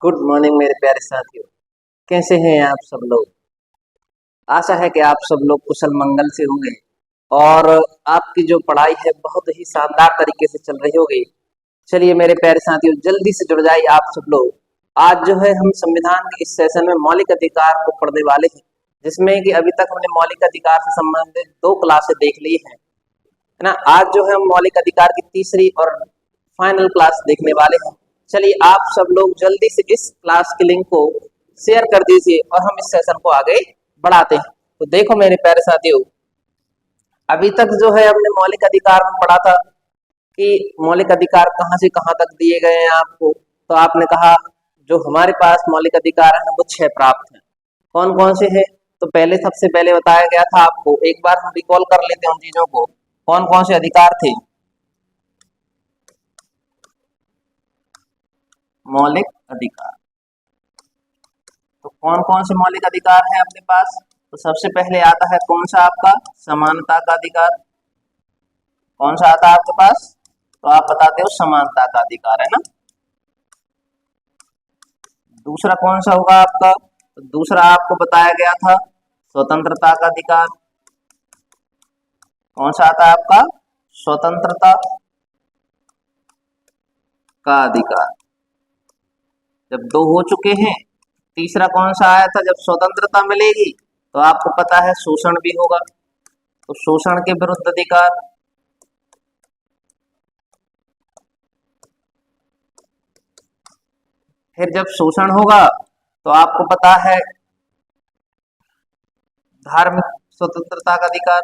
Good morning मेरे प्यारे साथियों। कैसे हैं आप सब लोग। आशा है कि आप सब लोग कुशल मंगल से होंगे और आपकी जो पढ़ाई है बहुत ही शानदार तरीके से चल रही होगी। चलिए मेरे प्यारे साथियों, जल्दी से जुड़ जाइए आप सब लोग। आज जो है हम संविधान के इस सेशन में मौलिक अधिकार को पढ़ने वाले हैं, जिसमें कि अभी तक हमने मौलिक अधिकार से संबंधित 2 क्लासें देख ली है ना। आज जो है हम मौलिक अधिकार की तीसरी और फाइनल क्लास देखने वाले हैं। चलिए आप सब लोग जल्दी से इस क्लास की लिंक को शेयर कर दीजिए और हम इस सेशन को आगे बढ़ाते हैं। तो देखो मेरे प्यारे साथियों, अभी तक जो है हमने मौलिक अधिकार में पढ़ा था कि मौलिक अधिकार कहाँ से कहाँ तक दिए गए हैं आपको। तो आपने कहा जो हमारे पास मौलिक अधिकार है वो 6 प्राप्त हैं। कौन कौन से हैं? तो पहले सबसे पहले बताया गया था आपको, एक बार हम रिकॉल कर लेते हैं उन चीजों को। कौन कौन से अधिकार थे? मौलिक अधिकार। तो कौन कौन से मौलिक अधिकार हैं अपने पास? तो सबसे पहले आता है कौन सा आपका? समानता का अधिकार। कौन सा आता है आपके पास? तो आप बताते हो समानता का अधिकार, है ना। दूसरा कौन सा होगा आपका? तो दूसरा आपको बताया गया था स्वतंत्रता का अधिकार। कौन सा आता है आपका? स्वतंत्रता का अधिकार। जब 2 हो चुके हैं, तीसरा कौन सा आया था? जब स्वतंत्रता मिलेगी तो आपको पता है शोषण भी होगा, तो शोषण के विरुद्ध अधिकार। फिर जब शोषण होगा तो आपको पता है धार्मिक स्वतंत्रता का अधिकार।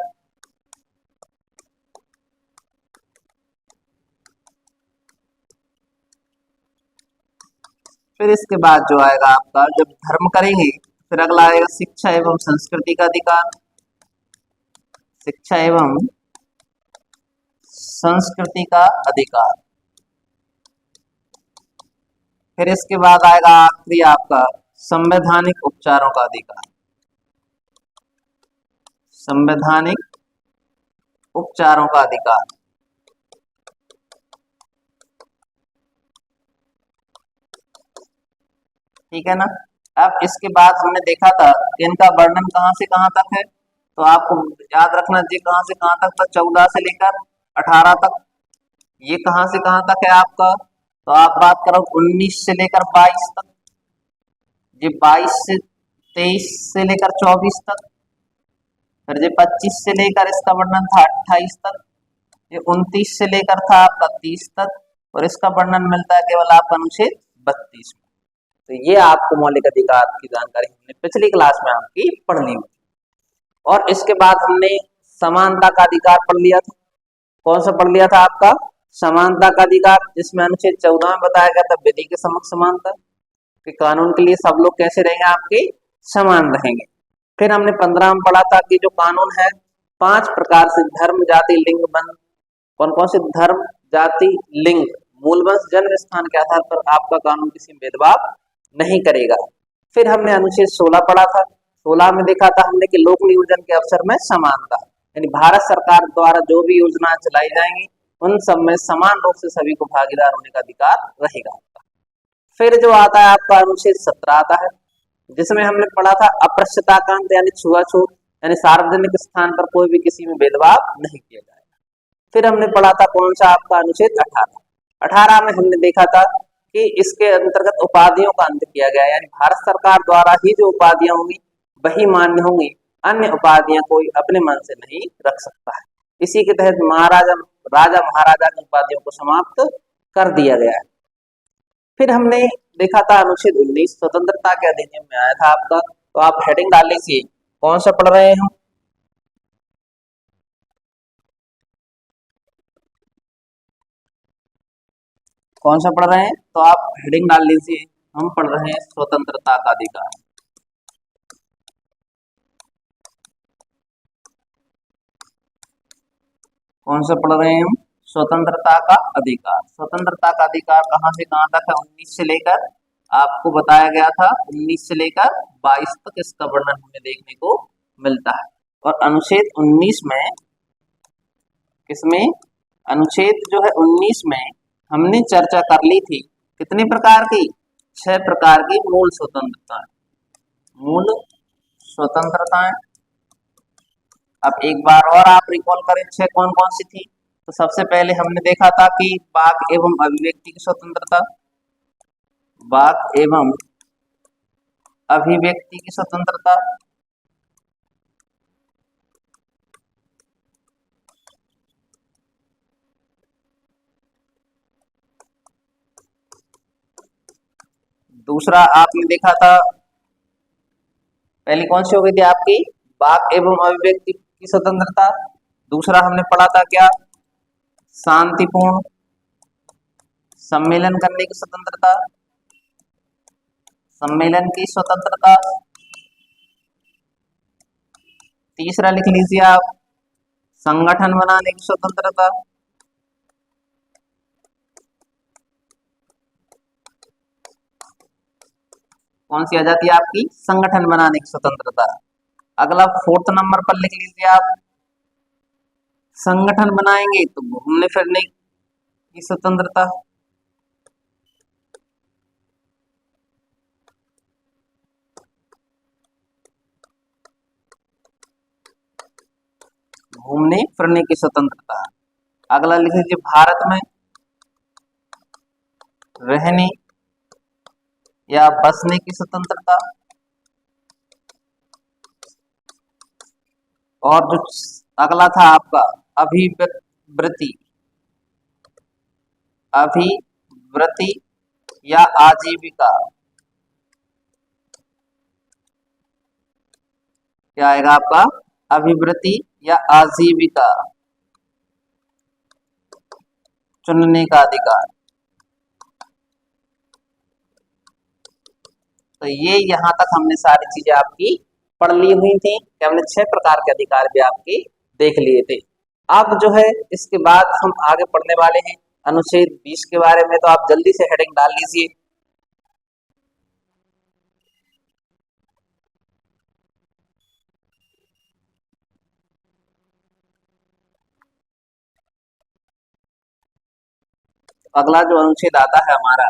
फिर इसके बाद जो आएगा आपका, जब धर्म करेंगे फिर अगला आएगा शिक्षा एवं संस्कृति का अधिकार। शिक्षा एवं संस्कृति का अधिकार। फिर इसके बाद आएगा आखिरी आपका संवैधानिक उपचारों का अधिकार। संवैधानिक उपचारों का अधिकार। ठीक है ना। अब इसके बाद हमने देखा था कि इनका वर्णन कहाँ से कहाँ तक है। तो आपको याद रखना जी, कहाँ से कहाँ तक था? 14 से लेकर 18 तक। ये कहाँ से कहाँ तक है आपका? तो आप बात करो 19 से लेकर 22 तक। ये 22 से 23 से लेकर 24 तक। फिर ये 25 से लेकर इसका वर्णन था 28 तक। ये 29 से लेकर था आपका 30 तक और इसका वर्णन मिलता है केवल आपका अनुच्छेद 32 में। तो ये आपको मौलिक अधिकार की जानकारी हमने पिछली क्लास में आपकी पढ़ ली हुई। और इसके बाद हमने समानता का अधिकार पढ़ लिया था। कौन सा पढ़ लिया था आपका? समानता का अधिकार, जिसमें अनुच्छेद 14 में बताया गया था विधि के समक्ष समानता, कि कानून के लिए सब लोग कैसे रहेंगे? आपके समान रहेंगे। फिर हमने 15 में पढ़ा था कि जो कानून है 5 प्रकार से धर्म, जाति, लिंग, वंश। कौन कौन से? धर्म, जाति, लिंग, मूल वंश, जन्म स्थान के आधार पर आपका कानून किसी भेदभाव नहीं करेगा। फिर हमने अनुच्छेद 16 पढ़ा था। 16 में देखा था हमने कि लोक नियोजन के अवसर में समानता, यानी भारत सरकार द्वारा जो भी योजना चलाई जाएंगी उन सब में समान रूप से सभी को भागीदार होने का अधिकार रहेगा। फिर जो आता है आपका अनुच्छेद 17 आता है, जिसमें हमने पढ़ा था अपृष्यताकांत यानी छुआछूत, यानी सार्वजनिक स्थान पर कोई भी किसी में भेदभाव नहीं किया जाएगा। फिर हमने पढ़ा था कौन सा आपका? अनुच्छेद 18। 18 में हमने देखा था कि इसके अंतर्गत उपाधियों का अंत किया गया, यानी भारत सरकार द्वारा ही जो उपाधियां होंगी वही मान्य होंगी, अन्य उपाधियां कोई अपने मन से नहीं रख सकता है। इसी के तहत राजा महाराजा की उपाधियों को समाप्त कर दिया गया है। फिर हमने देखा था अनुच्छेद 19 स्वतंत्रता के अधिनियम में आया था आपका। तो आप हेडिंग डाल लीजिए कौन सा पढ़ रहे हैं हम। कौन सा पढ़ रहे हैं? तो आप हेडिंग डाल लीजिए, हम पढ़ रहे हैं स्वतंत्रता का अधिकार। कौन सा पढ़ रहे हैं हम? स्वतंत्रता का अधिकार। स्वतंत्रता का अधिकार कहाँ से कहाँ तक है? 19 से लेकर, आपको बताया गया था 19 से लेकर 22 तक इसका वर्णन हमें देखने को मिलता है। और अनुच्छेद 19 में, किसमें? अनुच्छेद जो है 19 में हमने चर्चा कर ली थी कितने प्रकार की? 6 प्रकार की मूल स्वतंत्रता, मूल स्वतंत्रताएं। अब एक बार और आप रिकॉल करें 6 कौन कौन सी थी। तो सबसे पहले हमने देखा था कि वाक एवं अभिव्यक्ति की स्वतंत्रता, वाक एवं अभिव्यक्ति की स्वतंत्रता। दूसरा आपने देखा था, पहली कौन सी हो गई थी आपकी, वाक एवं अभिव्यक्ति की स्वतंत्रता। दूसरा हमने पढ़ा था क्या, शांतिपूर्ण सम्मेलन करने की स्वतंत्रता, सम्मेलन की स्वतंत्रता। तीसरा लिख लीजिए आप, संगठन बनाने की स्वतंत्रता। कौन सी आ जाती है आपकी, संगठन बनाने की स्वतंत्रता। अगला 4th नंबर पर लिख लीजिए आप, संगठन बनाएंगे तो घूमने फिरने की स्वतंत्रता। घूमने फिरने की स्वतंत्रता। अगला लिख लीजिए, भारत में रहने या बसने की स्वतंत्रता। और जो अगला था आपका, अभिवृत्ति, अभिवृत्ति या आजीविका। क्या आएगा आपका, अभिवृत्ति या आजीविका, चुनने का अधिकार। तो ये यहाँ तक हमने सारी चीजें आपकी पढ़ ली हुई थी कि हमने 6 प्रकार के अधिकार भी आपके देख लिए थे। अब जो है इसके बाद हम आगे पढ़ने वाले हैं अनुच्छेद 20 के बारे में। तो आप जल्दी से हेडिंग डाल लीजिए। अगला जो अनुच्छेद आता है हमारा,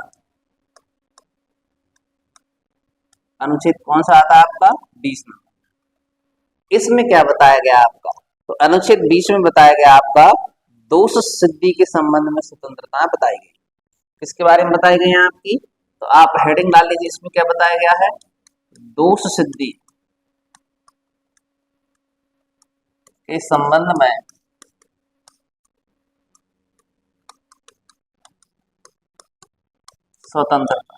अनुच्छेद कौन सा आता है आपका, 20 नंबर। इसमें क्या बताया गया आपका, तो अनुच्छेद 20 में बताया गया आपका दोष सिद्धि के संबंध में स्वतंत्रता बताई गई। किसके बारे में बताई गई है आपकी, तो आप हेडिंग डाल लीजिए, इसमें क्या बताया गया है, दोष सिद्धि के संबंध में स्वतंत्रता।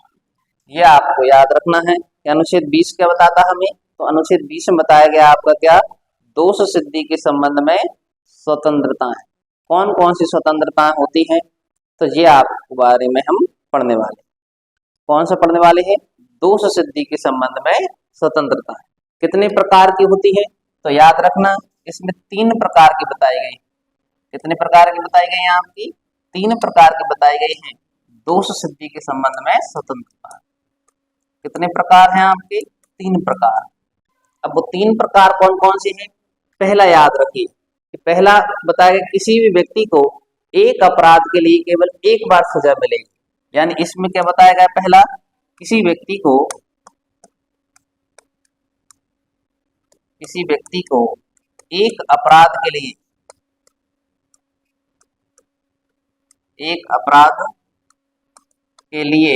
ये आपको याद रखना है कि अनुच्छेद 20 क्या बताता है हमें, तो अनुच्छेद 20 में बताया गया आपका क्या, दोष सिद्धि के संबंध में स्वतंत्रताएं। कौन कौन सी स्वतंत्रताएं होती हैं, तो ये आपके बारे में हम पढ़ने वाले। कौन सा पढ़ने वाले हैं, दोष सिद्धि के संबंध में स्वतंत्रताएं कितने प्रकार की होती है, तो याद रखना इसमें 3 प्रकार की बताई गई। कितने प्रकार की बताई गई हैं आपकी, 3 प्रकार की बताई गई हैं दोष सिद्धि के संबंध में स्वतंत्रता। कितने प्रकार हैं आपके, 3 प्रकार। अब वो 3 प्रकार कौन कौन से हैं, पहला याद रखिए कि पहला बताया गया, किसी भी व्यक्ति को एक अपराध के लिए केवल एक बार सजा मिलेगी। यानी इसमें क्या बताया गया, पहला, किसी व्यक्ति को एक अपराध के लिए, एक अपराध के लिए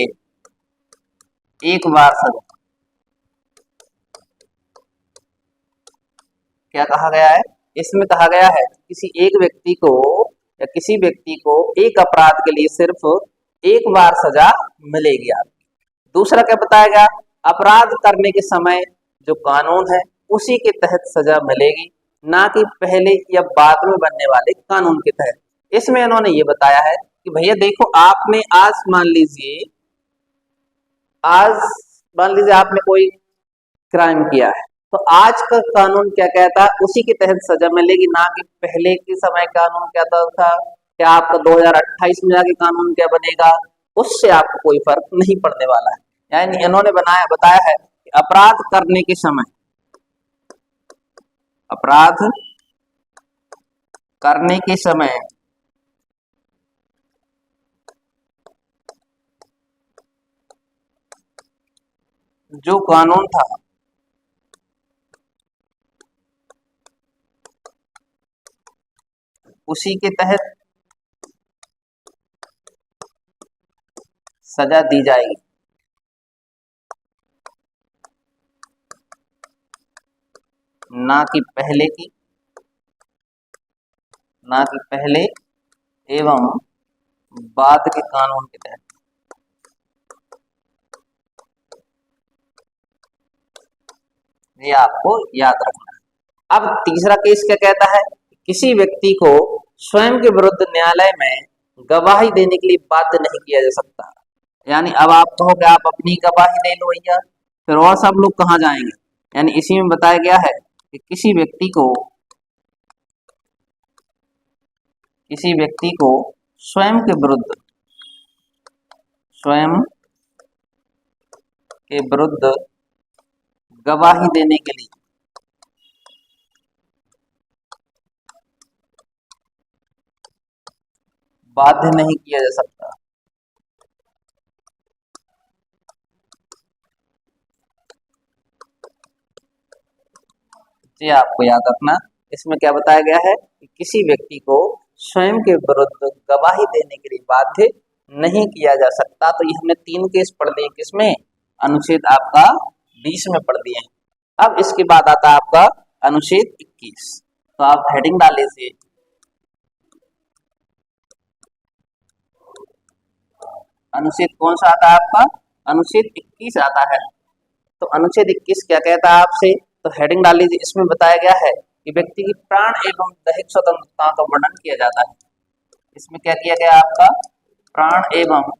एक बार सजा। क्या कहा गया है, इसमें कहा गया है किसी एक व्यक्ति को या किसी व्यक्ति को एक अपराध के लिए सिर्फ एक बार सजा मिलेगी आपकी। दूसरा क्या बताया गया, अपराध करने के समय जो कानून है उसी के तहत सजा मिलेगी, ना कि पहले या बाद में बनने वाले कानून के तहत। इसमें इन्होंने ये बताया है कि भैया देखो, आपने आज मान लीजिए आपने कोई क्राइम किया है, तो आज का कानून क्या कहता है, उसी के तहत सजा मिलेगी, ना कि पहले के समय कानून क्या था। क्या आपका 2028 में जाके कानून क्या बनेगा, उससे आपको कोई फर्क नहीं पड़ने वाला है। यानी इन्होंने बताया है कि अपराध करने के समय, अपराध करने के समय जो कानून था उसी के तहत सजा दी जाएगी। ना कि पहले एवं बाद के कानून के तहत। ये आपको याद रखना है। अब तीसरा केस क्या कहता है, किसी व्यक्ति को स्वयं के विरुद्ध न्यायालय में गवाही देने के लिए बाध्य नहीं किया जा सकता। यानी अब आप कहोगे आप अपनी गवाही दे लो भैया, फिर और सब लोग कहाँ जाएंगे। यानी इसी में बताया गया है कि किसी व्यक्ति को स्वयं के विरुद्ध गवाही देने के लिए बाध्य नहीं किया जा सकता। ये आपको याद रखना। इसमें क्या बताया गया है कि किसी व्यक्ति को स्वयं के विरुद्ध गवाही देने के लिए बाध्य नहीं किया जा सकता। तो ये हमने 3 केस पढ़ लिए, किसमें, अनुच्छेद आपका 20 में पढ़ दिए हैं। अब इसके बाद आता है आपका अनुच्छेद 21। तो आप हेडिंग डाल लीजिए, अनुच्छेद कौन सा आता है आपका, अनुच्छेद 21 आता है। तो अनुच्छेद 21 क्या कहता है आपसे, तो हेडिंग डाल लीजिए। इसमें बताया गया है कि व्यक्ति की प्राण एवं दैहिक स्वतंत्रता का वर्णन किया जाता है। इसमें क्या किया गया आपका, प्राण एवं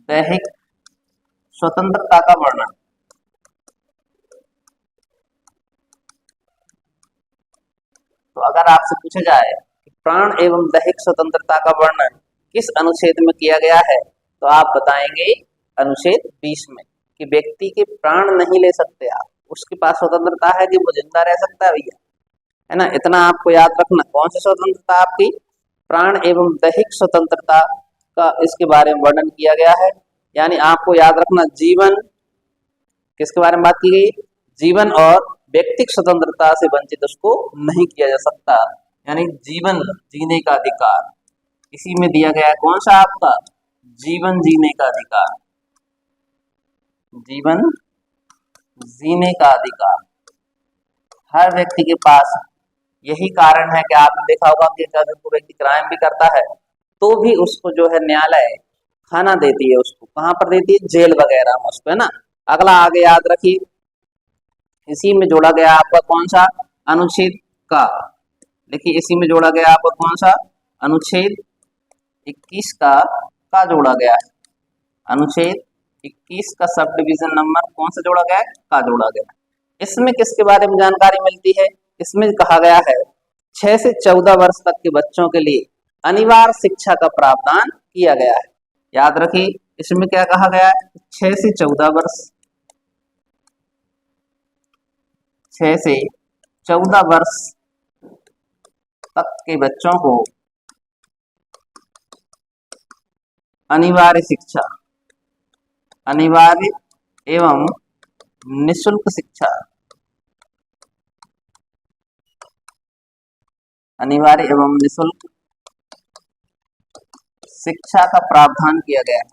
दैहिक स्वतंत्रता का वर्णन। तो अगर आपसे पूछा जाए कि प्राण एवं दैहिक स्वतंत्रता का वर्णन किस अनुच्छेद में किया गया है, तो आप बताएंगे अनुच्छेद 20 में, कि व्यक्ति के प्राण नहीं ले सकते आप, उसके पास स्वतंत्रता है कि वो जिंदा रह सकता है भैया, है ना। इतना आपको याद रखना। कौन सी स्वतंत्रता आपकी, प्राण एवं दैहिक स्वतंत्रता का इसके बारे में वर्णन किया गया है। यानी आपको याद रखना, जीवन किसके बारे में बात की गई, जीवन और व्यक्तिक स्वतंत्रता से वंचित उसको नहीं किया जा सकता। यानी जीवन जीने का अधिकार इसी में दिया गया है। कौन सा आपका, जीवन जीने का अधिकार, जीवन जीने का अधिकार हर व्यक्ति के पास। यही कारण है कि आपने देखा होगा कि अगर कोई व्यक्ति क्राइम भी करता है तो भी उसको जो है न्यायालय खाना देती है, उसको कहाँ पर देती है, जेल वगैरह में उसको, है ना। अगला आगे याद रखिए, इसी में जोड़ा गया आपका कौन सा, अनुच्छेद का, देखिए इसी में जोड़ा गया आपका कौन सा, अनुच्छेद 21 का जोड़ा गया है। अनुच्छेद 21 का सब डिवीजन नंबर कौन सा जोड़ा गया है, का जोड़ा गया है। इसमें किसके बारे में जानकारी मिलती है, इसमें कहा गया है 6 से 14 वर्ष तक के बच्चों के लिए अनिवार्य शिक्षा का प्रावधान किया गया है। याद रखिए, इसमें क्या कहा गया है, 6 से 14 वर्ष, 6 से 14 वर्ष तक के बच्चों को अनिवार्य शिक्षा, अनिवार्य एवं निःशुल्क शिक्षा, अनिवार्य एवं निःशुल्क शिक्षा का प्रावधान किया गया है।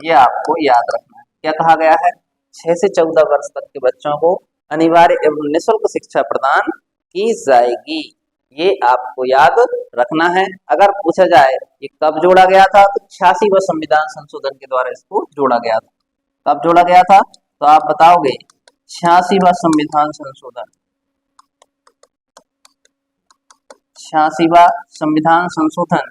ये आपको याद रखना है। क्या कहा गया है, 6 से 14 वर्ष तक के बच्चों को अनिवार्य एवं निःशुल्क शिक्षा प्रदान की जाएगी। ये आपको याद रखना है। अगर पूछा जाए ये कब जोड़ा गया था, तो 86वां संविधान संशोधन के द्वारा इसको जोड़ा गया था। कब जोड़ा गया था, तो आप बताओगे 86वां संविधान संशोधन, 86वां संविधान संशोधन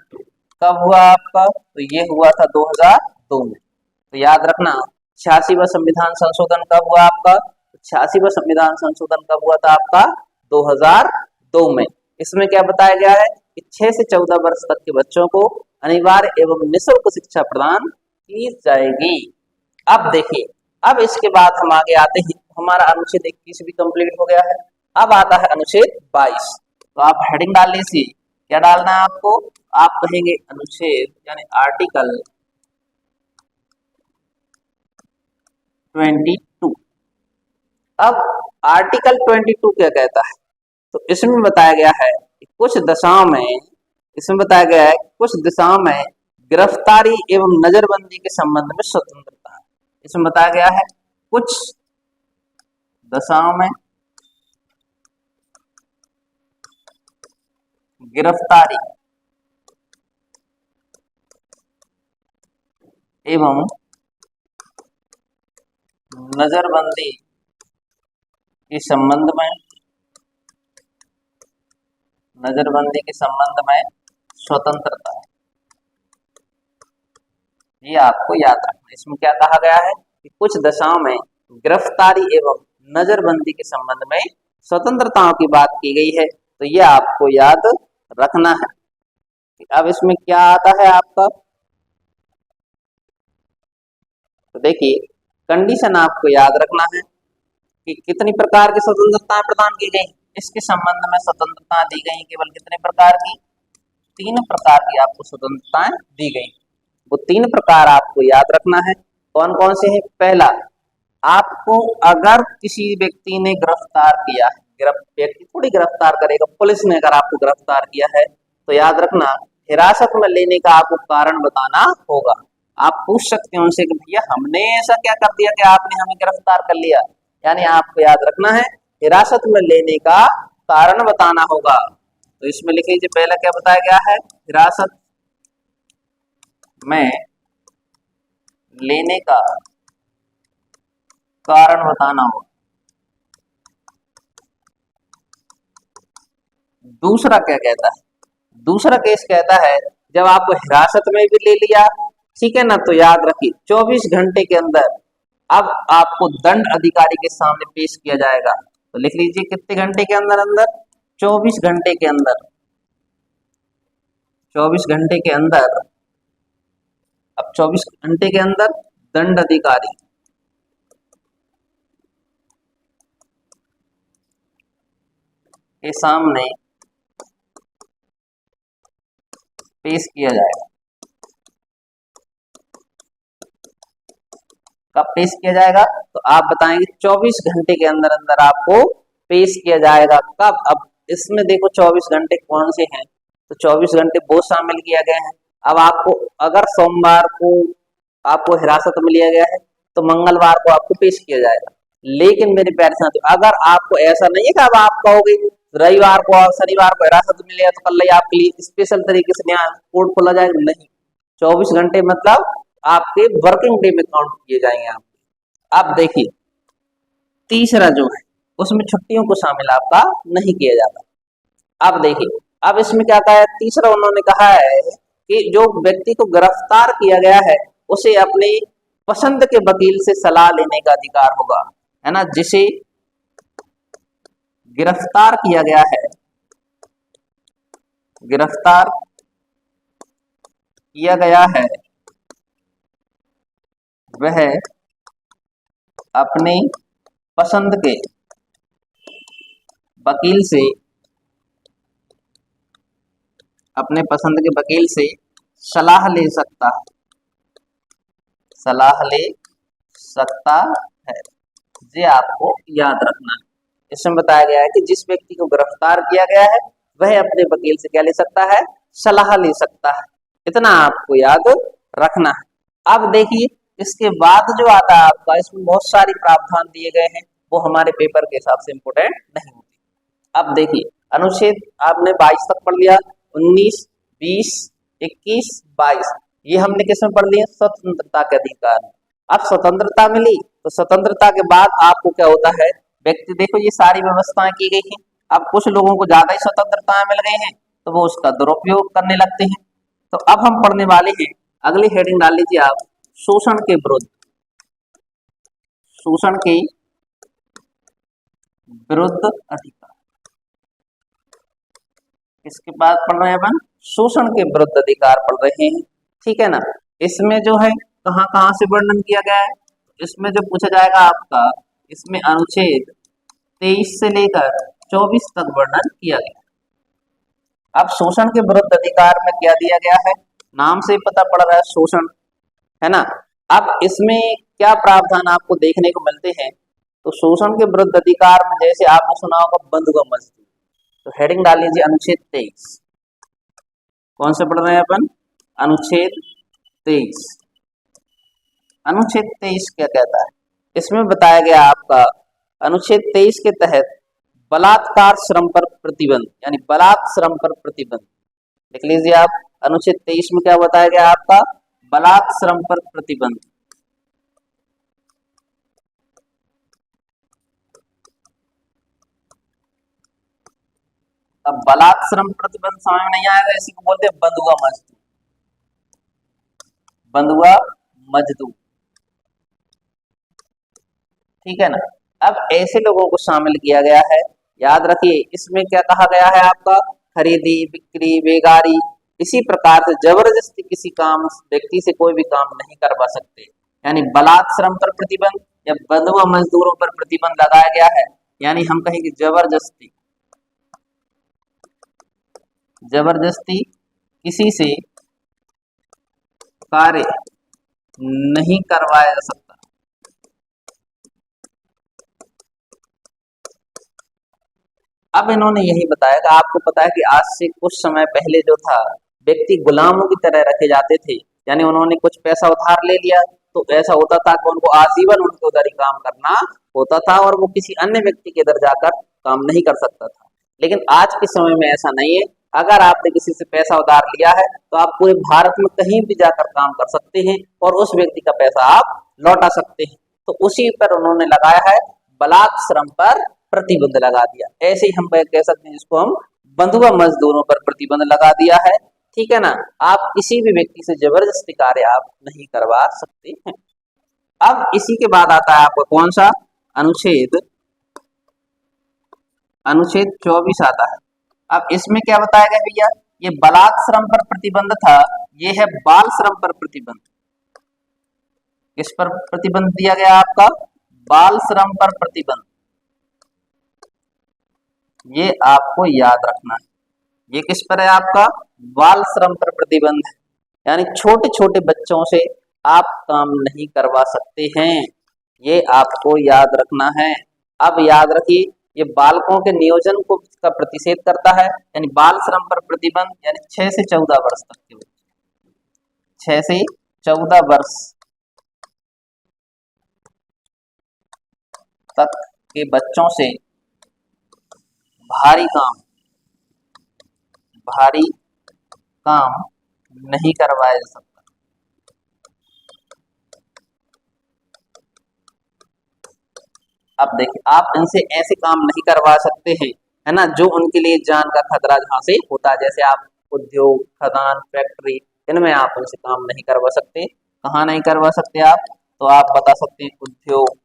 कब हुआ आपका, तो ये हुआ था 2002 में। तो याद रखना 86वां संविधान संशोधन कब हुआ आपका, 86वां संविधान संशोधन कब हुआ था आपका, 2002 में। इसमें क्या बताया गया है कि 6 से 14 वर्ष तक के बच्चों को अनिवार्य एवं निःशुल्क शिक्षा प्रदान की जाएगी। अब देखिए, अब इसके बाद हम आगे आते हैं, हमारा अनुच्छेद 21 भी कंप्लीट हो गया है। अब आता है अनुच्छेद 22। तो आप हेडिंग डाल लीजिए, क्या डालना है आपको, आप कहेंगे अनुच्छेद यानी आर्टिकल 22। अब आर्टिकल 22 क्या कहता है, तो इसमें बताया गया है कि कुछ दशाओं में, इसमें बताया गया है कुछ दिशाओं में गिरफ्तारी एवं नजरबंदी के संबंध में स्वतंत्रता है। इसमें बताया गया है कुछ दशाओं में गिरफ्तारी एवं नजरबंदी के संबंध में, नजरबंदी के संबंध में स्वतंत्रता है। ये आपको याद रखना। इसमें क्या कहा गया है कि कुछ दशाओं में गिरफ्तारी एवं नजरबंदी के संबंध में स्वतंत्रताओं की बात की गई है, तो ये आपको याद रखना है। अब इसमें क्या आता है आपका, तो देखिए कंडीशन आपको याद रखना है कि कितनी प्रकार की स्वतंत्रताएं प्रदान की गई। इसके संबंध में स्वतंत्रता दी गई केवल कितने प्रकार की, 3 प्रकार की आपको स्वतंत्रताएं दी गई। वो 3 प्रकार आपको याद रखना है। कौन कौन से हैं, पहला, आपको अगर किसी व्यक्ति ने गिरफ्तार किया है, व्यक्ति थोड़ी गिरफ्तार करेगा, पुलिस ने अगर आपको गिरफ्तार किया है तो याद रखना हिरासत में लेने का आपको कारण बताना होगा। आप पूछ सकते हैं उनसे कि भैया हमने ऐसा क्या कर दिया कि आपने हमें गिरफ्तार कर लिया, यानी आपको याद रखना है हिरासत में लेने का कारण बताना होगा। तो इसमें लिख लीजिए पहला क्या बताया गया है, हिरासत में लेने का कारण बताना होगा। दूसरा क्या कहता है, दूसरा केस कहता है जब आपको हिरासत में भी ले लिया, ठीक है ना, तो याद रखिए 24 घंटे के अंदर अब आपको दंड अधिकारी के सामने पेश किया जाएगा। तो लिख लीजिए कितने घंटे के अंदर अंदर, 24 घंटे के अंदर, 24 घंटे के अंदर, अब 24 घंटे के अंदर दंड अधिकारी के सामने पेश किया जाएगा। कब पेश किया जाएगा, तो आप बताएंगे 24 घंटे के अंदर अंदर आपको पेश किया जाएगा। कब, अब इसमें देखो 24 घंटे कौन से हैं, तो 24 घंटे वो शामिल किया गया है। अब आपको अगर सोमवार को आपको हिरासत में लिया गया है तो मंगलवार को आपको पेश किया जाएगा। लेकिन मेरे प्यारे साथियों अगर आपको ऐसा नहीं है कि अब आप कहोगे रविवार को और शनिवार को हिरासत में लिया तो कल आपके लिए स्पेशल तरीके से नया कोर्ट खोला जाएगा, नहीं, 24 घंटे मतलब आपके वर्किंग डे में काउंट किए जाएंगे आपके। अब देखिए तीसरा जो है उसमें छुट्टियों को शामिल आपका नहीं किया जाता। अब देखिए अब इसमें क्या कहा है, तीसरा उन्होंने कहा है कि जो व्यक्ति को गिरफ्तार किया गया है उसे अपने पसंद के वकील से सलाह लेने का अधिकार होगा, है ना। जिसे गिरफ्तार किया गया है, गिरफ्तार किया गया है वह अपने पसंद के वकील से, अपने पसंद के वकील से सलाह ले सकता है, सलाह ले सकता है। ये आपको याद रखना है। इसमें बताया गया है कि जिस व्यक्ति को गिरफ्तार किया गया है वह अपने वकील से क्या ले सकता है, सलाह ले सकता है। इतना आपको याद रखना है। अब देखिए इसके बाद जो आता है आपका, इसमें बहुत सारी प्रावधान दिए गए हैं, वो हमारे पेपर के हिसाब से इम्पोर्टेंट नहीं होती। अब देखिए अनुच्छेद आपने 22 तक पढ़ लिया, 19, 20, 21, 22 ये हमने किसमें पढ़ लिया, स्वतंत्रता के अधिकार में। अब स्वतंत्रता मिली तो स्वतंत्रता के बाद आपको क्या होता है, व्यक्ति देखो ये सारी व्यवस्थाएं की गई हैं। अब कुछ लोगों को ज्यादा ही स्वतंत्रताएं मिल गई हैं तो वो उसका दुरुपयोग करने लगते हैं। तो अब हम पढ़ने वाले हैं, अगली हेडिंग डाल लीजिए आप, शोषण के विरुद्ध, शोषण के विरुद्ध अधिकार। इसके बाद पढ़ रहे हैं अपन शोषण के विरुद्ध अधिकार पढ़ रहे हैं, ठीक है ना। इसमें जो है कहाँ कहाँ से वर्णन किया गया है, इसमें जो पूछा जाएगा आपका, इसमें अनुच्छेद 23 से लेकर 24 तक वर्णन किया गया। अब शोषण के विरुद्ध अधिकार में क्या दिया गया है, नाम से ही पता पड़ रहा है शोषण, है ना। अब इसमें क्या प्रावधान आपको देखने को मिलते हैं, तो शोषण के विरुद्ध अधिकार में जैसे आपने सुना होगा बंधुआ मजदूर, तो हेडिंग डाल लीजिए अनुच्छेद 23। कौन से पढ़ रहे हैं अपन, अनुच्छेद 23। अनुच्छेद 23 क्या कहता है, इसमें बताया गया आपका अनुच्छेद 23 के तहत बलात्कार श्रम पर प्रतिबंध, यानी बलात् श्रम पर प्रतिबंध, लिख लीजिए आप। अनुच्छेद 23 में क्या बताया गया आपका, बलात् श्रम पर प्रतिबंध। अब बलात् श्रम प्रतिबंध समझ में नहीं आएगा, इसी को बोलते हैं बंधुआ मजदूर, बंधुआ मजदूर, ठीक है ना। अब ऐसे लोगों को शामिल किया गया है, याद रखिए इसमें क्या कहा गया है आपका, खरीदी बिक्री बेगारी, इसी प्रकार से जबरदस्ती किसी काम व्यक्ति से कोई भी काम नहीं करवा सकते, यानी बलात् श्रम पर प्रतिबंध या बंधुआ मजदूरों पर प्रतिबंध लगाया गया है। यानी हम कहेंगे जबरदस्ती, जबरदस्ती किसी से कार्य नहीं करवाया जा सकता। अब इन्होंने यही बताया कि आपको पता है कि आज से कुछ समय पहले जो था व्यक्ति गुलामों की तरह रखे जाते थे, यानी उन्होंने कुछ पैसा उधार ले लिया तो ऐसा होता था कि उनको आजीवन उनके उधर ही काम करना होता था और वो किसी अन्य व्यक्ति के इधर जाकर काम नहीं कर सकता था। लेकिन आज के समय में ऐसा नहीं है, अगर आपने किसी से पैसा उधार लिया है तो आप पूरे भारत में कहीं भी जाकर काम कर सकते हैं और उस व्यक्ति का पैसा आप लौटा सकते हैं। तो उसी पर उन्होंने लगाया है बलात् श्रम पर प्रतिबंध लगा दिया। ऐसे ही हम कह सकते हैं जिसको हम बंधुआ मजदूरों पर प्रतिबंध लगा दिया है, ठीक है ना। आप किसी भी व्यक्ति से जबरदस्ती कार्य आप नहीं करवा सकते हैं। अब इसी के बाद आता है आपका कौन सा अनुच्छेद, अनुच्छेद 24 आता है। अब इसमें क्या बताया गया भैया, ये बलात् श्रम पर प्रतिबंध था, ये है बाल श्रम पर प्रतिबंध। किस पर प्रतिबंध दिया गया आपका, बाल श्रम पर प्रतिबंध। ये आपको याद रखना है, ये किस पर है आपका, बाल श्रम पर प्रतिबंध है, यानी छोटे छोटे बच्चों से आप काम नहीं करवा सकते हैं, ये आपको याद रखना है। अब याद रखिए ये बालकों के नियोजन को का प्रतिषेध करता है, यानी बाल श्रम पर प्रतिबंध, यानी 6 से 14 वर्ष तक के बच्चे, 6 से 14 वर्ष तक के बच्चों से भारी काम नहीं करवाया जा सकता। अब देखिए आप इनसे ऐसे काम नहीं करवा सकते हैं, है ना, जो उनके लिए जान का खतरा जहां से होता है, जैसे आप उद्योग खदान फैक्ट्री, इनमें आप उनसे काम नहीं करवा सकते। कहाँ नहीं करवा सकते आप, तो आप बता सकते हैं उद्योग,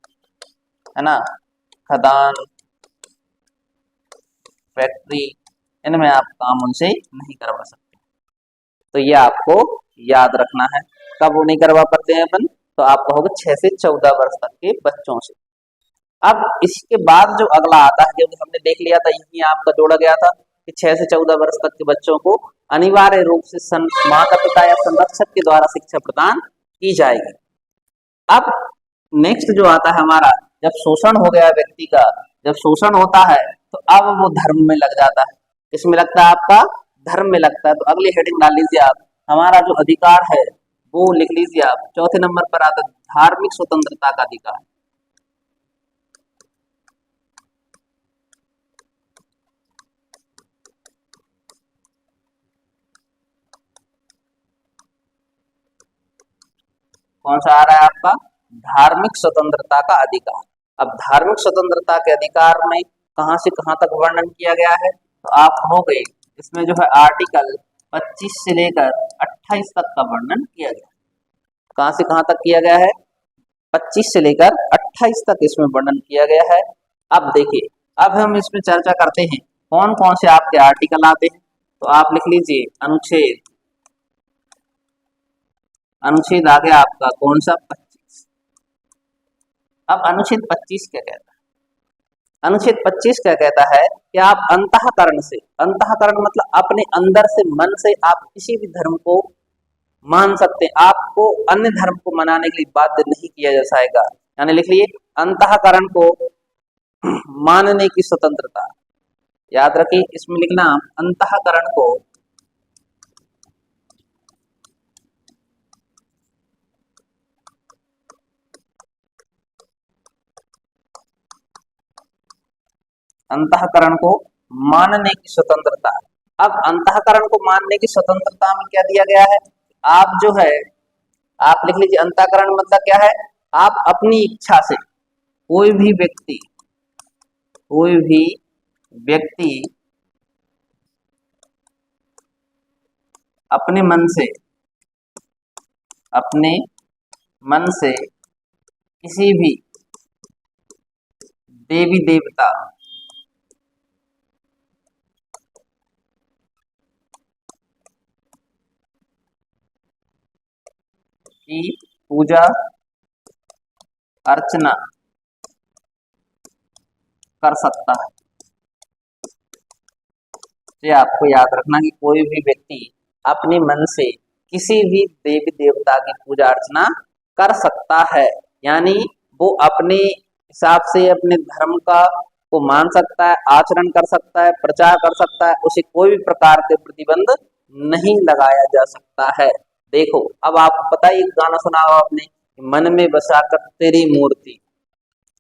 है ना, खदान फैक्ट्री, इनमें आप काम उनसे नहीं करवा सकते। तो ये आपको याद रखना है, कब वो नहीं करवा पाते हैं अपन, तो आप कहोगे 6 से 14 वर्ष तक के बच्चों से। अब इसके बाद जो अगला आता है, जो हमने देख लिया था यही आपका जोड़ा गया था कि 6 से 14 वर्ष तक के बच्चों को अनिवार्य रूप से माता पिता या संरक्षक के द्वारा शिक्षा प्रदान की जाएगी। अब नेक्स्ट जो आता है हमारा, जब शोषण हो गया व्यक्ति का, जब शोषण होता है तो अब वो धर्म में लग जाता है। किसमें लगता है आपका, धर्म में लगता है। तो अगली हेडिंग डाल लीजिए आप, हमारा जो अधिकार है वो लिख लीजिए आप, चौथे नंबर पर आता है धार्मिक स्वतंत्रता का अधिकार। कौन सा आ रहा है आपका, धार्मिक स्वतंत्रता का अधिकार। अब धार्मिक स्वतंत्रता के अधिकार में कहां से कहां तक वर्णन किया गया है, तो आप हो गए इसमें जो है आर्टिकल 25 से लेकर 28 तक का वर्णन किया गया। कहां से कहां तक किया गया है, 25 से लेकर 28 तक इसमें वर्णन किया गया है। अब देखिए, अब हम इसमें चर्चा करते हैं कौन कौन से आपके आर्टिकल आते हैं। तो आप लिख लीजिए अनुच्छेद, अनुच्छेद आ गया आपका कौन सा, 25। अब अनुच्छेद 25 क्या कहता है, अनुच्छेद 25 क्या कहता है कि आप अंतःकरण से, अंतःकरण मतलब अपने अंदर से, मन से आप किसी भी धर्म को मान सकते हैं, आपको अन्य धर्म को मनाने के लिए बाध्य नहीं किया जा जाएगा। यानी लिख लिए अंतःकरण को मानने की स्वतंत्रता। याद रखिए इसमें लिखना अंतःकरण को अंतःकरण को मानने की स्वतंत्रता। अब अंतःकरण को मानने की स्वतंत्रता में क्या दिया गया है, आप जो है आप लिख लीजिए अंतःकरण मतलब क्या है, आप अपनी इच्छा से कोई भी व्यक्ति, कोई भी व्यक्ति अपने मन से, अपने मन से किसी भी देवी देवता की पूजा अर्चना कर सकता है। ये आपको याद रखना कि कोई भी व्यक्ति अपने मन से किसी भी देवी देवता की पूजा अर्चना कर सकता है, यानी वो अपने हिसाब से अपने धर्म का को मान सकता है, आचरण कर सकता है, प्रचार कर सकता है, उसे कोई भी प्रकार के प्रतिबंध नहीं लगाया जा सकता है। देखो अब आपको पता है, गाना सुना हो आपने, मन में बसा कर तेरी मूर्ति,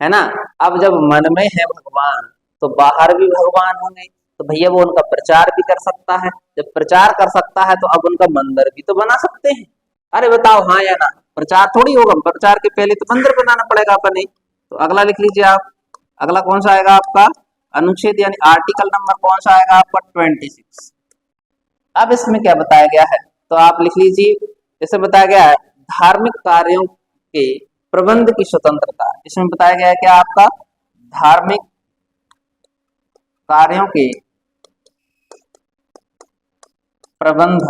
है ना। अब जब मन में है भगवान तो बाहर भी भगवान होंगे, तो भैया वो उनका प्रचार भी कर सकता है। जब प्रचार कर सकता है तो अब उनका मंदिर भी तो बना सकते हैं। अरे बताओ हाँ या ना, प्रचार थोड़ी होगा, प्रचार के पहले तो मंदिर बनाना पड़ेगा अपने। तो अगला लिख लीजिए आप, अगला कौन सा आएगा आपका, अनुच्छेद यानी आर्टिकल नंबर कौन सा आएगा आपका 26। अब इसमें क्या बताया गया है, तो आप लिख लीजिए, जैसे बताया गया है धार्मिक कार्यों के प्रबंध की स्वतंत्रता। इसमें बताया गया है क्या आपका, धार्मिक कार्यों के प्रबंध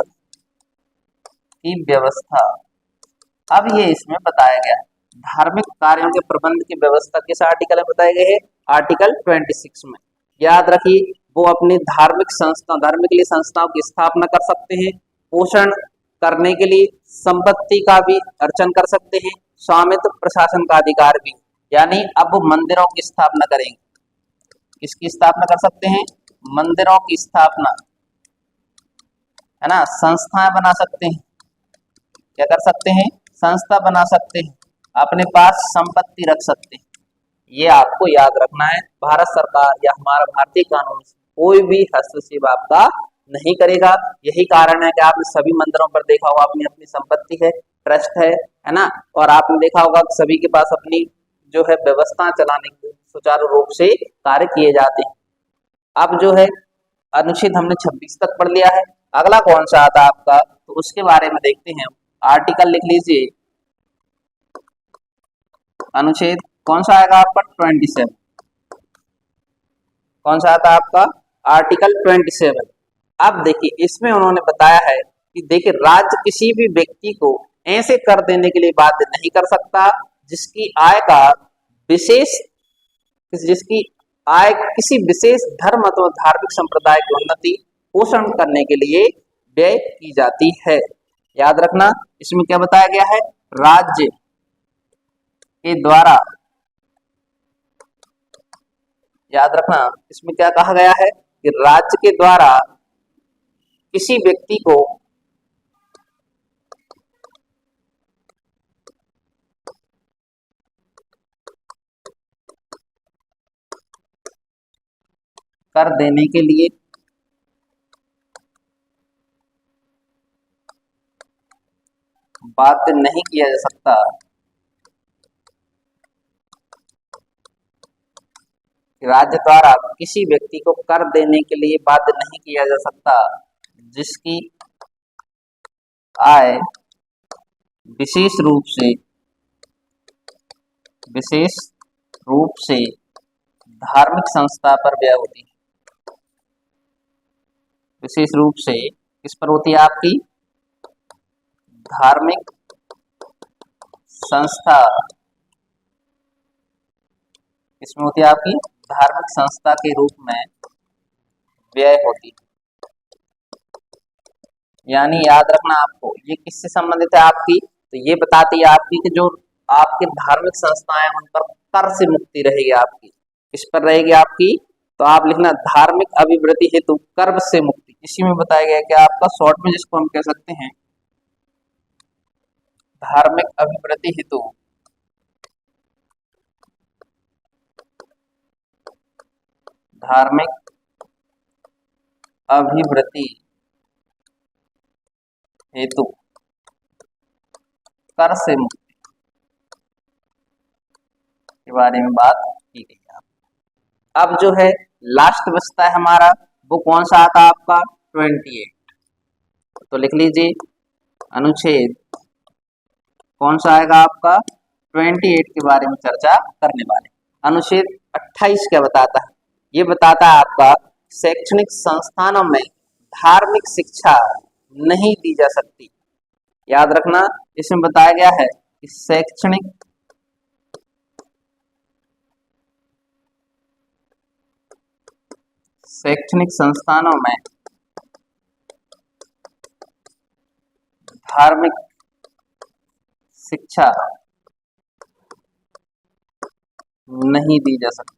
की व्यवस्था। अब ये इसमें बताया गया धार्मिक कार्यों के प्रबंध की व्यवस्था किस आर्टिकल में बताए गए हैं, आर्टिकल 26 में। याद रखिए वो अपनी धार्मिक संस्था, धार्मिक लिए संस्थाओं की स्थापना कर सकते हैं, पोषण करने के लिए संपत्ति का भी अर्चन कर सकते हैं, स्वामित्व प्रशासन का अधिकार भी। यानी अब वो मंदिरों की स्थापना करेंगे, किसकी स्थापना कर सकते हैं, मंदिरों की स्थापना, है ना, संस्थाएं बना सकते हैं, क्या कर सकते हैं, संस्था बना सकते हैं, अपने पास संपत्ति रख सकते हैं। ये आपको याद रखना है, भारत सरकार या हमारा भारतीय कानून कोई भी हस्तक्षेप आपका नहीं करेगा। यही कारण है कि आपने सभी मंदिरों पर देखा होगा अपनी अपनी संपत्ति है, ट्रस्ट है ना, और आपने देखा होगा सभी के पास अपनी जो है व्यवस्था चलाने के सुचारू रूप से कार्य किए जाते हैं। अब जो है अनुच्छेद हमने 26 तक पढ़ लिया है, अगला कौन सा आता है आपका, तो उसके बारे में देखते हैं। आर्टिकल लिख लीजिए, अनुच्छेद कौन सा आएगा आपका 27, कौन सा आता है आपका, आर्टिकल 27। अब देखिए इसमें उन्होंने बताया है कि देखिए राज्य किसी भी व्यक्ति को ऐसे कर देने के लिए बाध्य नहीं कर सकता जिसकी आय का विशेष, जिसकी आय किसी विशेष धर्म अथवा धार्मिक संप्रदाय की उन्नति पोषण करने के लिए व्यय की जाती है। याद रखना इसमें क्या बताया गया है, राज्य के द्वारा, याद रखना इसमें क्या कहा गया है कि राज्य के द्वारा किसी व्यक्ति को कर देने के लिए बाध्य नहीं किया जा सकता, राज्य द्वारा किसी व्यक्ति को कर देने के लिए बाध्य नहीं किया जा सकता जिसकी आय विशेष रूप से धार्मिक संस्था पर व्यय होती है, विशेष रूप से किस पर होती है आपकी, धार्मिक संस्था, इसमें होती है आपकी धार्मिक संस्था के रूप में व्यय होती है। यानी याद रखना आपको, ये किससे संबंधित है आपकी, तो ये बताती है आपकी कि जो आपकी धार्मिक संस्थाएं उन पर कर से मुक्ति रहेगी आपकी। किस पर रहेगी आपकी, तो आप लिखना धार्मिक अभिवृद्धि हेतु कर से मुक्ति। इसी में बताया गया कि आपका शॉर्ट में जिसको हम कह सकते हैं धार्मिक अभिवृद्धि हेतु धार्मिक अभिवृद्धि हेतु कर से मुक्ति के बारे में बात की गई है। अब जो है लास्ट बचता है हमारा, वो कौन सा आता है आपका 28। तो लिख लीजिए अनुच्छेद कौन सा आएगा आपका 28 के बारे में चर्चा करने वाले। अनुच्छेद 28 क्या बताता है, ये बताता है आपका शैक्षणिक संस्थानों में धार्मिक शिक्षा नहीं दी जा सकती। याद रखना, इसमें बताया गया है कि शैक्षणिक संस्थानों में धार्मिक शिक्षा नहीं दी जा सकती।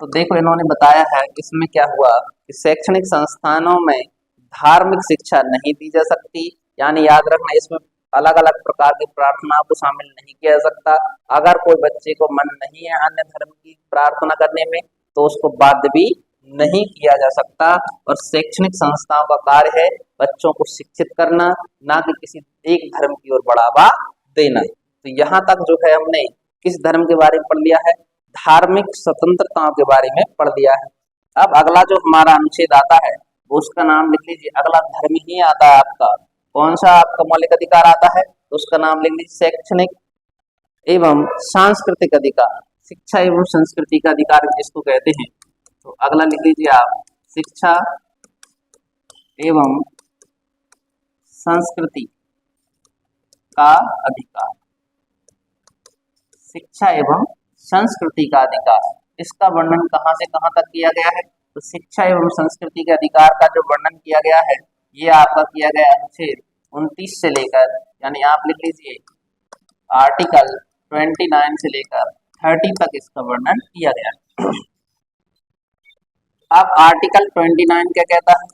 तो देखो इन्होंने बताया है इसमें क्या हुआ कि शैक्षणिक संस्थानों में धार्मिक शिक्षा नहीं दी जा सकती। यानी याद रखना, इसमें अलग अलग प्रकार की प्रार्थनाओं को शामिल नहीं किया जा सकता। अगर कोई बच्चे को मन नहीं है अन्य धर्म की प्रार्थना करने में तो उसको बाध्य भी नहीं किया जा सकता। और शैक्षणिक संस्थाओं का कार्य है बच्चों को शिक्षित करना, ना कि किसी एक धर्म की ओर बढ़ावा देना। तो यहाँ तक जो है हमने किस धर्म के बारे में पढ़ लिया है, धार्मिक स्वतंत्रताओं के बारे में पढ़ लिया है। अब अगला जो हमारा अनुच्छेद आता है वो उसका नाम लिख लीजिए, अगला धर्म ही आता है आपका। कौन सा आपका मौलिक अधिकार आता है, तो उसका नाम लिख लीजिए शैक्षणिक एवं सांस्कृतिक अधिकार। शिक्षा एवं संस्कृति का अधिकार जिसको कहते हैं। तो अगला लिख लीजिए आप शिक्षा एवं संस्कृति का अधिकार। शिक्षा एवं संस्कृति का अधिकार, इसका वर्णन कहां से कहां तक किया गया है, तो शिक्षा एवं संस्कृति के अधिकार का जो वर्णन किया गया है ये आपका किया गया अनुच्छेद 29 से लेकर, यानी आप लिख लीजिए आर्टिकल 29 से लेकर 30 तक इसका वर्णन किया गया है। अब आर्टिकल 29 क्या कहता है,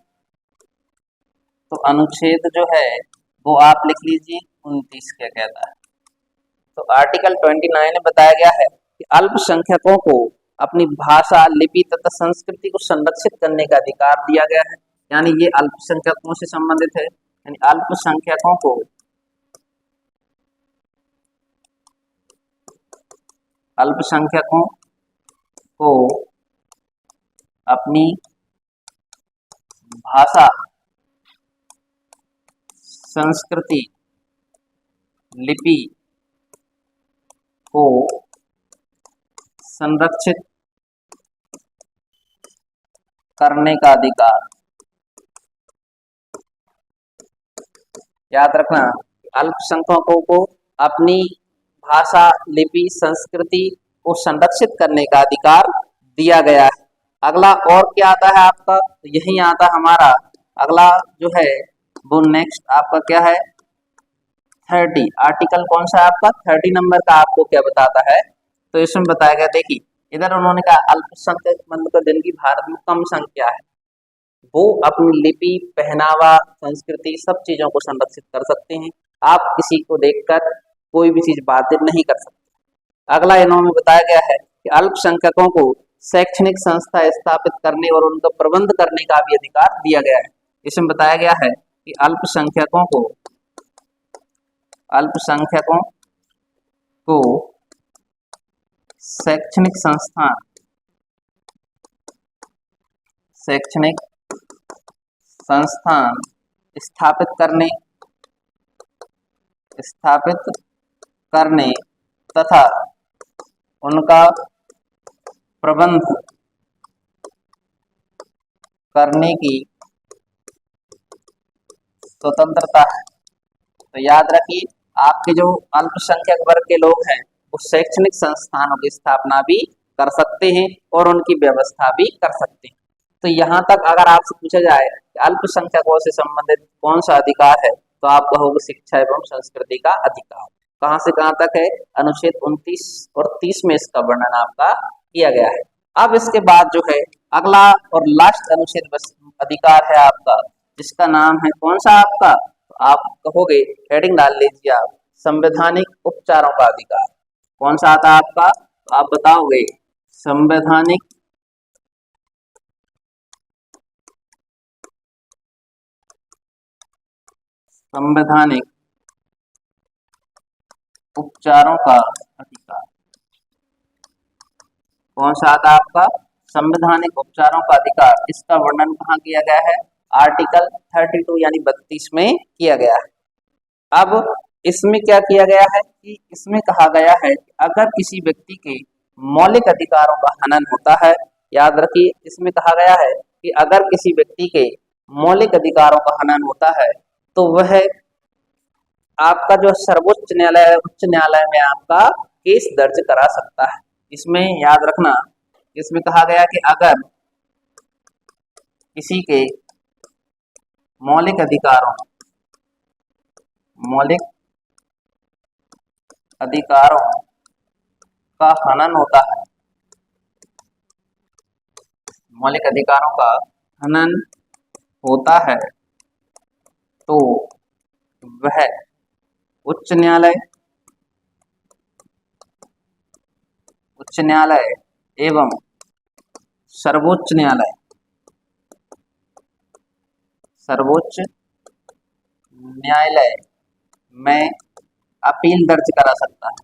तो अनुच्छेद जो है वो आप लिख लीजिए 29 क्या कहता है। तो आर्टिकल 29 में बताया गया है कि अल्पसंख्यकों को अपनी भाषा, लिपि तथा संस्कृति को संरक्षित करने का अधिकार दिया गया है। यानी ये अल्पसंख्यकों से संबंधित है। यानी अल्पसंख्यकों को अपनी भाषा, संस्कृति, लिपि को संरक्षित करने का अधिकार। याद रखना, अल्पसंख्यकों को अपनी भाषा, लिपि, संस्कृति को संरक्षित करने का अधिकार दिया गया है। अगला और क्या आता है आपका, तो यही आता है हमारा अगला जो है वो नेक्स्ट आपका क्या है 30। आर्टिकल कौन सा है आपका 30 नंबर का, आपको क्या बताता है, तो इसमें बताया गया, देखिए इधर उन्होंने कहा अल्पसंख्यक मतलब जिनकी भारत में कम संख्या है वो अपनी लिपि, पहनावा, संस्कृति सब चीजों को संरक्षित कर सकते हैं। आप किसी को देखकर कोई भी चीज बाधित नहीं कर सकते। अगला इन्होंने बताया गया है कि अल्पसंख्यकों को शैक्षणिक संस्था स्थापित करने और उनका प्रबंध करने का भी अधिकार दिया गया है। इसमें बताया गया है कि अल्पसंख्यकों को शैक्षणिक संस्थान स्थापित करने तथा उनका प्रबंध करने की स्वतंत्रता है। तो याद रखिए आपके जो अल्पसंख्यक वर्ग के लोग हैं उस शैक्षणिक संस्थानों की स्थापना भी कर सकते हैं और उनकी व्यवस्था भी कर सकते हैं। तो यहाँ तक अगर आपसे पूछा जाए कि अल्पसंख्यकों से संबंधित कौन सा अधिकार है, तो आप कहोगे शिक्षा एवं संस्कृति का अधिकार। कहाँ से कहाँ तक है? अनुच्छेद 29 और 30 में इसका वर्णन आपका किया गया है। अब इसके बाद जो है अगला और लास्ट अनुच्छेद अधिकार है आपका, जिसका नाम है कौन सा आपका? तो आप कहोगे, हेडिंग डाल लीजिए आप, संवैधानिक उपचारों का अधिकार। कौन सा आता है आपका? तो आप बताओगे संवैधानिक उपचारों का अधिकार। कौन सा आता है आपका? संवैधानिक उपचारों का अधिकार। इसका वर्णन कहाँ किया गया है? आर्टिकल 32 यानी 32 में किया गया है। अब इसमें क्या किया गया है कि इसमें कहा गया है कि अगर किसी व्यक्ति के मौलिक अधिकारों का हनन होता है, याद रखिए इसमें कहा गया है कि अगर किसी व्यक्ति के मौलिक अधिकारों का हनन होता है तो वह आपका जो सर्वोच्च न्यायालय है, उच्च न्यायालय में आपका केस दर्ज करा सकता है। इसमें याद रखना, इसमें कहा गया कि अगर किसी के मौलिक अधिकारों का हनन होता है, मौलिक अधिकारों का हनन होता है तो वह उच्च न्यायालय एवं सर्वोच्च न्यायालय में अपील दर्ज करा सकता है।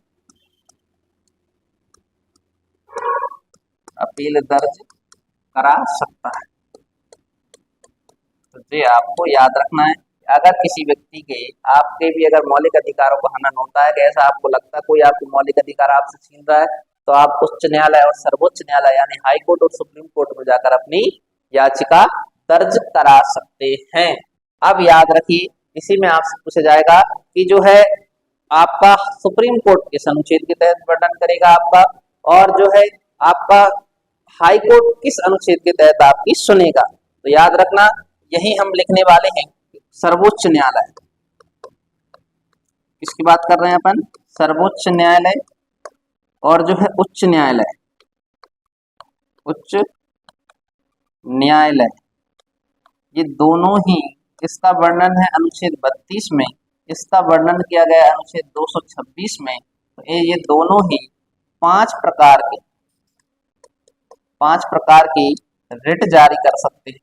अपील दर्ज करा सकता है। तो ये आपको याद रखना है। अगर किसी व्यक्ति के आपके भी अगर मौलिक अधिकारों का हनन होता है, ऐसा आपको लगता है कोई आपके मौलिक अधिकार आपसे छीन रहा है, तो आप उच्च न्यायालय और सर्वोच्च न्यायालय यानी हाई कोर्ट और सुप्रीम कोर्ट में जाकर अपनी याचिका दर्ज करा सकते हैं। अब याद रखिए, इसी में आपसे पूछा जाएगा कि जो है आपका सुप्रीम कोर्ट किस अनुच्छेद के तहत वर्णन करेगा आपका, और जो है आपका हाई कोर्ट किस अनुच्छेद के तहत आपकी सुनेगा। तो याद रखना, यही हम लिखने वाले हैं सर्वोच्च न्यायालय। किसकी बात कर रहे हैं अपन? सर्वोच्च न्यायालय और जो है उच्च न्यायालय, ये दोनों ही, इसका वर्णन है अनुच्छेद 32 में, इसका वर्णन किया गया है अनुच्छेद 226 में। तो ये दोनों ही पांच प्रकार की रिट जारी कर सकते हैं।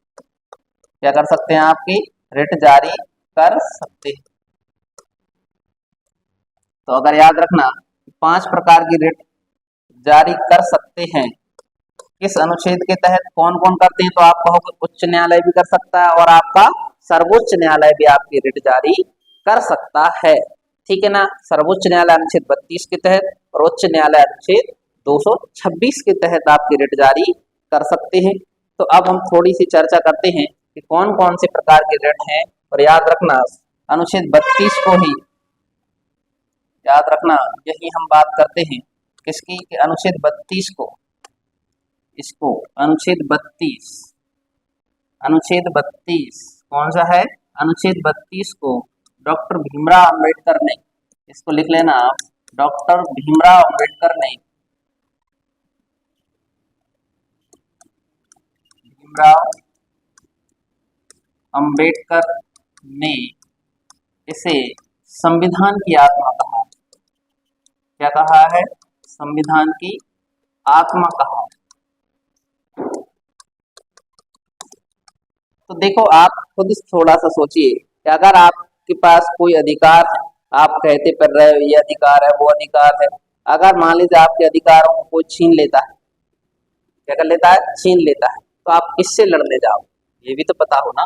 क्या कर सकते हैं? आपकी रिट जारी कर सकते हैं। तो अगर याद रखना 5 प्रकार की रिट जारी कर सकते हैं, किस अनुच्छेद के तहत कौन कौन करते हैं? तो आप कहोगे उच्च न्यायालय भी कर सकता है और आपका सर्वोच्च न्यायालय भी आपकी रिट जारी कर सकता है। ठीक है ना? सर्वोच्च न्यायालय अनुच्छेद 32 के तहत और उच्च न्यायालय अनुच्छेद 226 के तहत आपकी रिट जारी कर सकते हैं। तो अब हम थोड़ी सी चर्चा करते हैं कि कौन कौन से प्रकार के रिट हैं। और याद रखना, अनुच्छेद 32 को ही याद रखना, यही हम बात करते हैं किसकी? कि अनुच्छेद 32 को, इसको अनुच्छेद 32 कौन सा है? अनुच्छेद 32 को डॉक्टर भीमराव अंबेडकर ने, इसको लिख लेना आप, डॉक्टर भीमराव अंबेडकर ने इसे संविधान की आत्मा कहा। क्या कहा है? संविधान की आत्मा कहा। तो देखो, आप खुद थोड़ा सा सोचिए कि अगर आपके पास कोई अधिकार है, आप कहते फिर रहे हो ये अधिकार है वो अधिकार है, अगर मान लीजिए आपके अधिकारों को कोई छीन लेता है, क्या कर लेता है? छीन लेता है, तो आप किससे लड़ने जाओ? ये भी तो पता हो ना।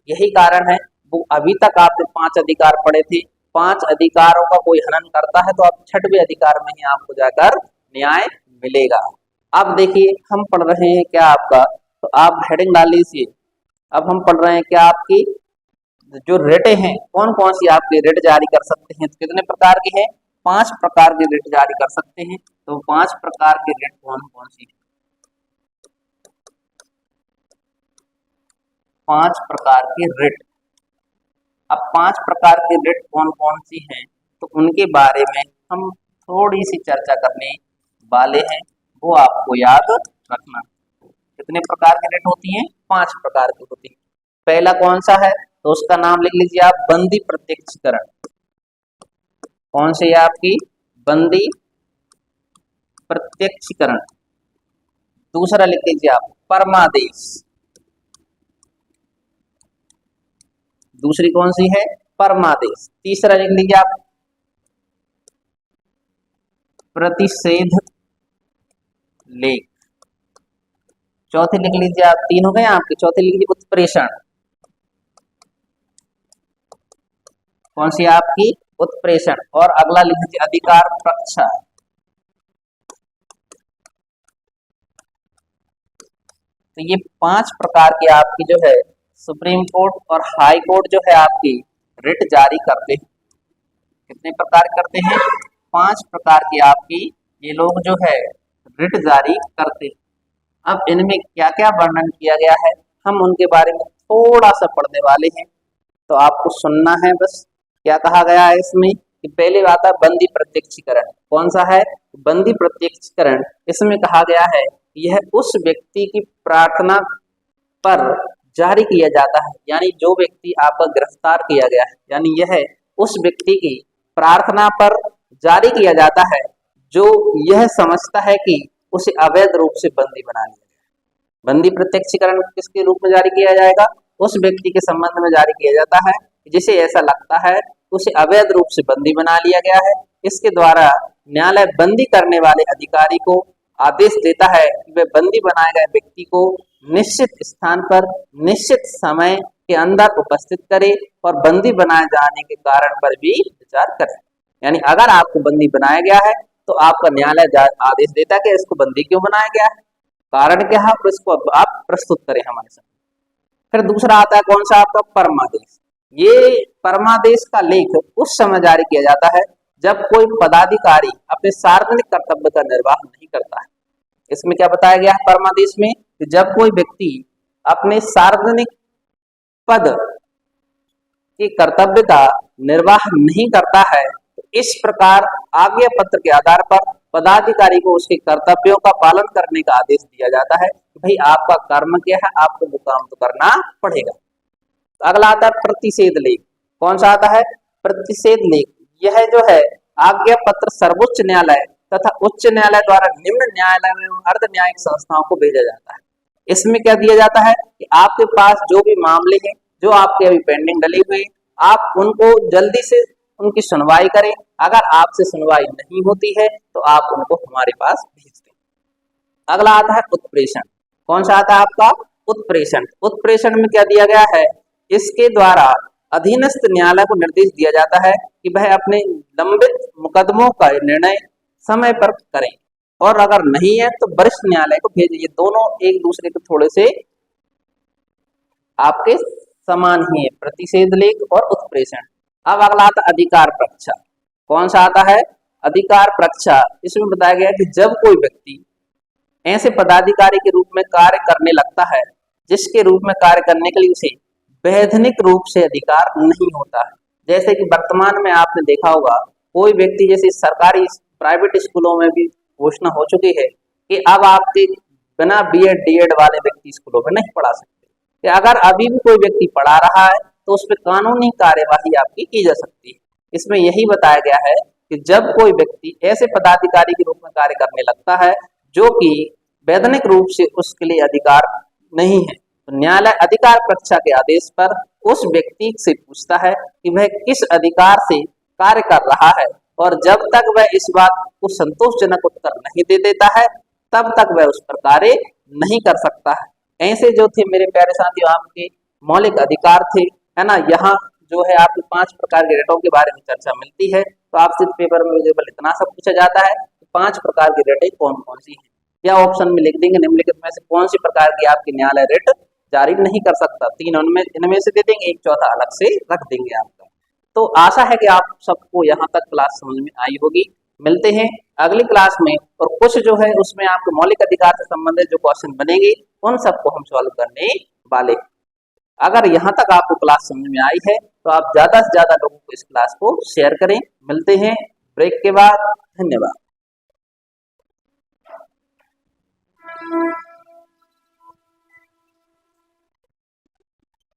यही कारण है, वो अभी तक आपने 5 अधिकार पढ़े थे, 5 अधिकारों का कोई हनन करता है तो आप 6वें अधिकार में ही आपको जाकर न्याय मिलेगा। अब देखिए, हम पढ़ रहे हैं क्या आपका, तो आप हेडिंग डाल लीजिए। अब हम पढ़ रहे हैं क्या आपकी जो रिटें हैं, कौन कौन सी आपकी रिट जारी कर सकते हैं। तो कितने प्रकार की हैं? 5 प्रकार के रिट जारी कर सकते हैं। तो 5 प्रकार के रिट कौन कौन सी है? 5 प्रकार के रिट। अब 5 प्रकार के रिट कौन कौन सी हैं, तो उनके बारे में हम थोड़ी सी चर्चा करने वाले हैं, वो आपको याद रखना। कितने प्रकार की रिट होती हैं? 5 प्रकार की होती है। पहला कौन सा है, तो उसका नाम लिख लीजिए आप, बंदी प्रत्यक्षीकरण। कौन सी है आपकी? बंदी प्रत्यक्षीकरण। दूसरा लिख लीजिए आप, परमादेश। दूसरी कौन सी है? परमादेश। तीसरा लिख लीजिए आप, प्रतिषेध लेख। चौथी लिख लीजिए आप, 3 हो गए आपके। चौथी लिख लीजिए उत्प्रेषण। कौन सी आपकी? उत्प्रेषण। और अगला लिख लीजिए अधिकार प्रक्षा। तो ये 5 प्रकार की आपकी जो है सुप्रीम कोर्ट और हाई कोर्ट जो है आपकी रिट जारी करते हैं। कितने प्रकार करते हैं? 5 प्रकार की आपकी ये लोग जो है रिट जारी करते हैं। अब इनमें क्या क्या वर्णन किया गया है, हम उनके बारे में थोड़ा सा पढ़ने वाले हैं, तो आपको सुनना है बस। क्या कहा गया है इसमें कि पहले बात है बंदी प्रत्यक्षीकरण। कौन सा है? बंदी प्रत्यक्षीकरण। इसमें कहा गया है यह उस व्यक्ति की प्रार्थना पर जारी किया जाता है, यानी जो व्यक्ति आपका गिरफ्तार किया गया है, यानी यह उस व्यक्ति की प्रार्थना पर जारी किया जाता है जो यह समझता है कि उसे अवैध रूप से बंदी बना लिया गया। बंदी प्रत्यक्षीकरण किसके रूप में जारी किया जाएगा? उस व्यक्ति के संबंध में जारी किया जाता है जिसे ऐसा लगता है उसे अवैध रूप से बंदी बना लिया गया है। इसके द्वारा न्यायालय बंदी करने वाले अधिकारी को आदेश देता है कि वह बंदी बनाए गए व्यक्ति को निश्चित स्थान पर निश्चित समय के अंदर उपस्थित करे और बंदी बनाए जाने के कारण पर भी विचार करे। यानी अगर आपको बंदी बनाया गया है तो आपका न्यायालय आदेश देता है कि इसको बंदी क्यों बनाया गया है, कारण क्या है, और इसको आप प्रस्तुत करें हमारे सामने। फिर दूसरा आता है कौन सा आपका? परमादेश। ये परमादेश का लेख उस समय जारी किया जाता है जब कोई पदाधिकारी अपने सार्वजनिक कर्तव्य का निर्वाह नहीं करता है। इसमें क्या बताया गया है परमादेश में कि जब कोई व्यक्ति अपने सार्वजनिक पद के कर्तव्य का निर्वाह नहीं करता है, तो इस प्रकार आज्ञा पत्र के आधार पर पदाधिकारी को उसके कर्तव्यों का पालन करने का आदेश दिया जाता है कि भाई आपका कर्म क्या है, आपको वो काम तो करना पड़ेगा। अगला आता है प्रतिषेध लेख। कौन सा आता है? प्रतिषेध लेख। यह जो है आज्ञा पत्र सर्वोच्च न्यायालय तथा उच्च न्यायालय द्वारा निम्न न्यायालय में अर्ध न्यायिक संस्थाओं को भेजा जाता है। इसमें क्या दिया जाता है कि आपके पास जो भी मामले हैं जो आपके अभी पेंडिंग डले हुए, आप उनको जल्दी से उनकी सुनवाई करें। अगर आपसे सुनवाई नहीं होती है तो आप उनको हमारे पास भेज दें। अगला आता है उत्प्रेषण। कौन सा आता है आपका? उत्प्रेषण। उत्प्रेषण में क्या दिया गया है? इसके द्वारा अधीनस्थ न्यायालय को निर्देश दिया जाता है कि वह अपने लंबित मुकदमों का निर्णय समय पर करें, और अगर नहीं है तो वरिष्ठ न्यायालय को भेजें। ये दोनों एक दूसरे के थोड़े से आपके समान ही है, प्रतिषेध लेख और उत्प्रेषण। अब अगला आता है अधिकार प्रक्षा। कौन सा आता है? अधिकार प्रक्षा। इसमें बताया गया कि जब कोई व्यक्ति ऐसे पदाधिकारी के रूप में कार्य करने लगता है जिसके रूप में कार्य करने के लिए उसे वैधानिक रूप से अधिकार नहीं होता है। जैसे कि वर्तमान में आपने देखा होगा कोई व्यक्ति, जैसे सरकारी प्राइवेट स्कूलों में भी घोषणा हो चुकी है कि अब आपके बिना बीएड डीएड वाले व्यक्ति स्कूलों में नहीं पढ़ा सकते, कि अगर अभी भी कोई व्यक्ति पढ़ा रहा है तो उस पर कानूनी कार्यवाही आपकी की जा सकती है। इसमें यही बताया गया है कि जब कोई व्यक्ति ऐसे पदाधिकारी के रूप में कार्य करने लगता है जो कि वैधानिक रूप से उसके लिए अधिकार नहीं है, तो न्यायालय अधिकार प्रक्षा के आदेश पर उस व्यक्ति से पूछता है कि वह किस अधिकार से कार्य कर रहा है, और जब तक वह इस बात को संतोषजनक उत्तर नहीं दे देता है तब तक वह उस पर कार्य नहीं कर सकता है। ऐसे जो थे मेरे प्यारे साथियों आपके मौलिक अधिकार थे, है ना। यहाँ जो है आपके 5 प्रकार के रिटों के बारे में चर्चा मिलती है। तो आपसे पेपर में विजिबल इतना सब पूछा जाता है कि 5 प्रकार की रिटें कौन कौन सी हैं, या ऑप्शन में लिख देंगे निम्नलिखित में से कौन सी प्रकार की आपकी न्यायालय रिट जारी नहीं कर सकता। 3 इनमें से दे देंगे, एक चौथा अलग से रख देंगे आपका। तो आशा है कि आप सबको यहाँ तक क्लास समझ में आई होगी। मिलते हैं अगली क्लास में, और कुछ जो है उसमें आपके मौलिक अधिकार से संबंधित जो क्वेश्चन बनेंगे उन सबको हम सॉल्व करने वाले। अगर यहाँ तक आपको क्लास समझ में आई है तो आप ज्यादा से ज्यादा लोगों को इस क्लास को शेयर करें। मिलते हैं ब्रेक के बाद। धन्यवाद।